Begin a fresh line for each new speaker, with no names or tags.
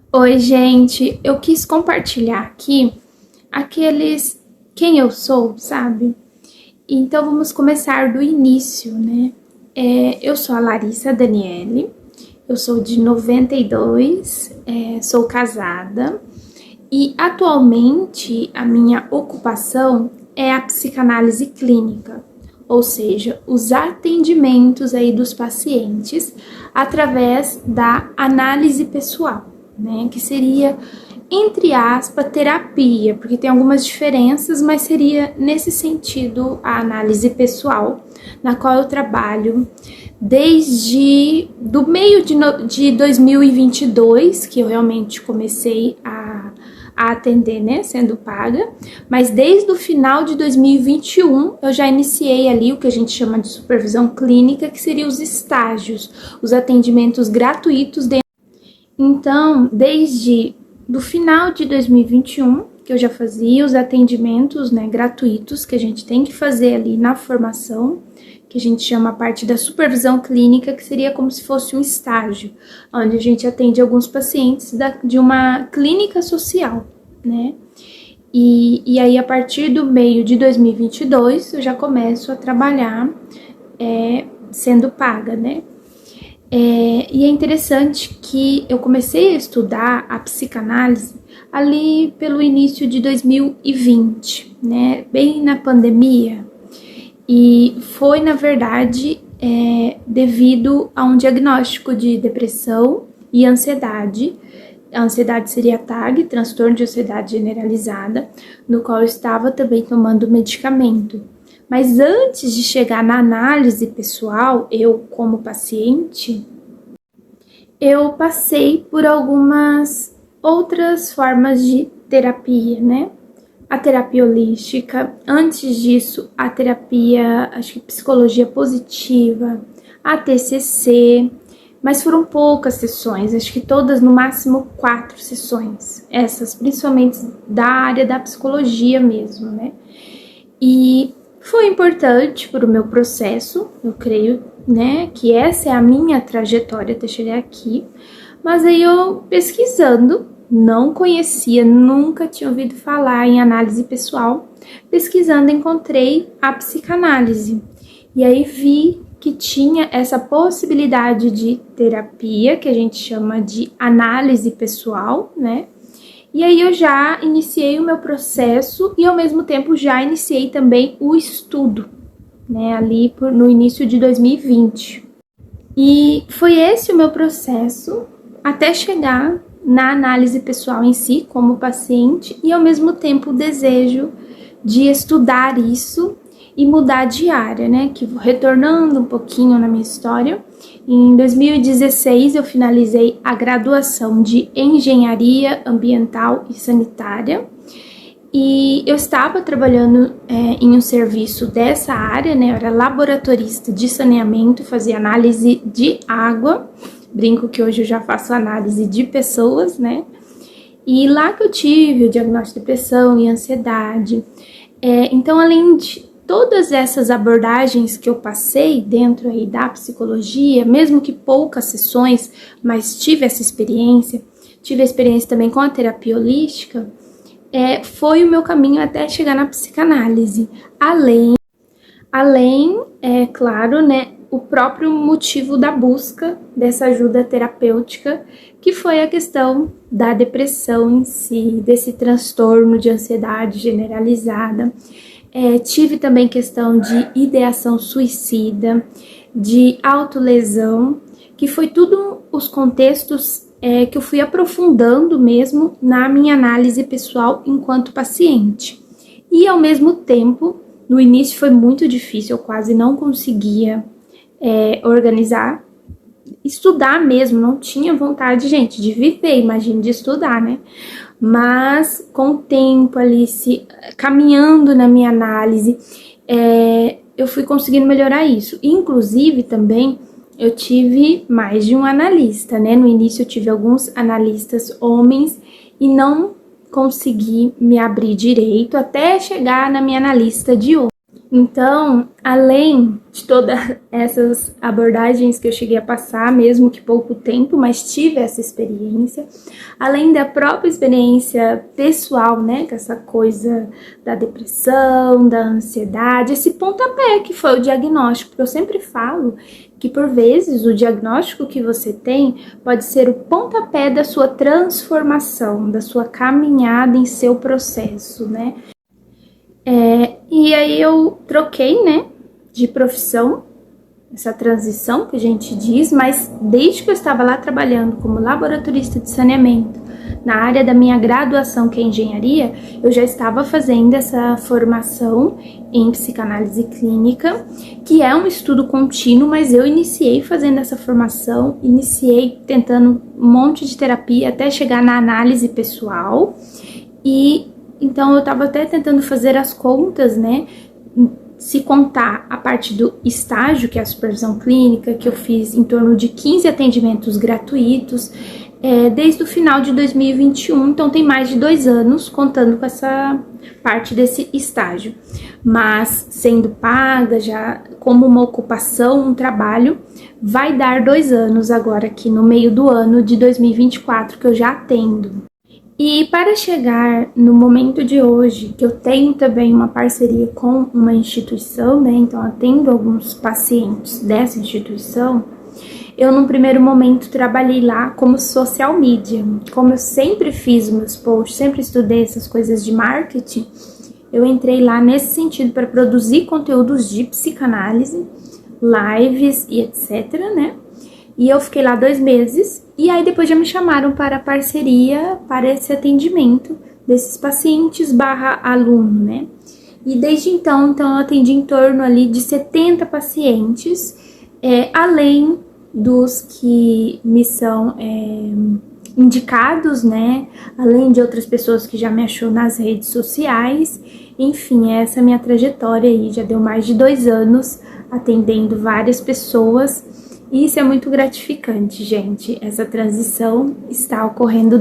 Oi, gente, eu quis compartilhar aqui quem eu sou, sabe? Então vamos começar do início, né? Eu sou a Larissa Daniele, eu sou de 92, sou casada e atualmente a minha ocupação é a psicanálise clínica, ou seja, os atendimentos aí dos pacientes através da análise pessoal, né? Que seria, entre aspas, terapia, porque tem algumas diferenças, mas seria nesse sentido a análise pessoal, na qual eu trabalho desde do meio de 2022, que eu realmente comecei a atender, né, sendo paga, mas desde o final de 2021 eu já iniciei ali o que a gente chama de supervisão clínica, que seria os estágios, os atendimentos gratuitos dentro. Então, desde do final de 2021, que eu já fazia os atendimentos, né, gratuitos que a gente tem que fazer ali na formação, que a gente chama a parte da supervisão clínica, que seria como se fosse um estágio, onde a gente atende alguns pacientes de uma clínica social, né? E aí, a partir do meio de 2022, eu já começo a trabalhar sendo paga, né? E é interessante que eu comecei a estudar a psicanálise ali pelo início de 2020, né? Bem na pandemia. E foi, na verdade, devido a um diagnóstico de depressão e ansiedade. A ansiedade seria TAG, transtorno de ansiedade generalizada, no qual eu estava também tomando medicamento. Mas antes de chegar na análise pessoal, eu como paciente, eu passei por algumas outras formas de terapia, né? A terapia holística, antes disso, a terapia, acho que psicologia positiva, a TCC, mas foram poucas sessões, acho que todas no máximo 4 sessões, essas principalmente da área da psicologia mesmo, né? E foi importante para o meu processo, eu creio, né, que essa é a minha trajetória até chegar aqui, mas aí eu pesquisando, não conhecia, nunca tinha ouvido falar em análise pessoal. Pesquisando, encontrei a psicanálise. E aí vi que tinha essa possibilidade de terapia, que a gente chama de análise pessoal, né? E aí eu já iniciei o meu processo e ao mesmo tempo já iniciei também o estudo, né? Ali no início de 2020. E foi esse o meu processo até chegar na análise pessoal em si, como paciente, e ao mesmo tempo o desejo de estudar isso e mudar de área, né? Que retornando um pouquinho na minha história, em 2016 eu finalizei a graduação de Engenharia Ambiental e Sanitária, e eu estava trabalhando em um serviço dessa área, né? Eu era laboratorista de saneamento, fazia análise de água. Brinco que hoje eu já faço análise de pessoas, né? E lá que eu tive o diagnóstico de depressão e ansiedade. Então, além de todas essas abordagens que eu passei dentro aí da psicologia, mesmo que poucas sessões, mas tive essa experiência, tive a experiência também com a terapia holística, foi o meu caminho até chegar na psicanálise. Além, claro, né, o próprio motivo da busca dessa ajuda terapêutica, que foi a questão da depressão em si, desse transtorno de ansiedade generalizada. Tive também questão de ideação suicida, de autolesão, que foi tudo os contextos que eu fui aprofundando mesmo na minha análise pessoal enquanto paciente. E ao mesmo tempo, no início foi muito difícil, eu quase não conseguia organizar, estudar mesmo, não tinha vontade, gente, de viver, imagine de estudar, né? Mas com o tempo ali, caminhando na minha análise, eu fui conseguindo melhorar isso. Inclusive também eu tive mais de um analista, né? No início eu tive alguns analistas homens e não consegui me abrir direito até chegar na minha analista de hoje. Então, além de todas essas abordagens que eu cheguei a passar, mesmo que pouco tempo, mas tive essa experiência, além da própria experiência pessoal, né, com essa coisa da depressão, da ansiedade, esse pontapé que foi o diagnóstico, porque eu sempre falo que por vezes o diagnóstico que você tem pode ser o pontapé da sua transformação, da sua caminhada em seu processo, né? E aí eu troquei, né, de profissão, essa transição que a gente diz, mas desde que eu estava lá trabalhando como laboratorista de saneamento, na área da minha graduação, que é engenharia, eu já estava fazendo essa formação em psicanálise clínica, que é um estudo contínuo, mas eu iniciei fazendo essa formação, iniciei tentando um monte de terapia até chegar na análise pessoal. E então eu estava até tentando fazer as contas, né? Se contar a parte do estágio, que é a supervisão clínica, que eu fiz em torno de 15 atendimentos gratuitos, desde o final de 2021, então tem mais de 2 anos contando com essa parte desse estágio. Mas sendo paga, já como uma ocupação, um trabalho, vai dar 2 anos agora aqui no meio do ano de 2024 que eu já atendo. E para chegar no momento de hoje, que eu tenho também uma parceria com uma instituição, né? Então atendo alguns pacientes dessa instituição. Eu num primeiro momento trabalhei lá como social media. Como eu sempre fiz meus posts, sempre estudei essas coisas de marketing, eu entrei lá nesse sentido para produzir conteúdos de psicanálise, lives e etc, né? E eu fiquei lá 2 meses, e aí depois já me chamaram para a parceria, para esse atendimento desses pacientes / aluno, né? E desde então eu atendi em torno ali de 70 pacientes, além dos que me são indicados, né? Além de outras pessoas que já me achou nas redes sociais. Enfim, essa é a minha trajetória aí, já deu mais de 2 anos atendendo várias pessoas. E isso é muito gratificante, gente. Essa transição está ocorrendo